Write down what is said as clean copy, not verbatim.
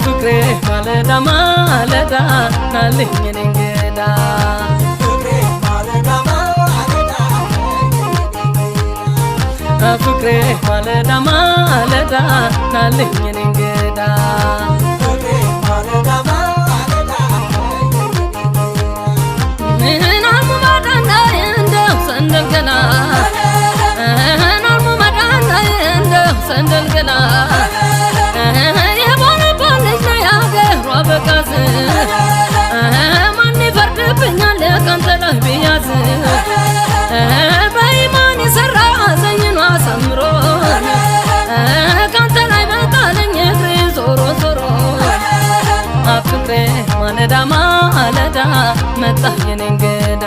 ፍቅሬ ማለዳ ማለዳ ናልኝ እንግዳ ፍቅሬ ማለዳ ማለዳ ናልኝ እንግዳ ሰንደልገላ የቦነ ባለች ነው ያገሯ በቃዝ ማን ይፈርድብኛል ካንተ ላይ ቢያዝ በኢማን የሰራ ዘኝኗ አሳምሮ ካንተ ላይ መጣለኝ እግሬ ዞሮ ዞሮ ፍቅሬ ማለዳ ማለዳ መጣ የኔ እንግዳ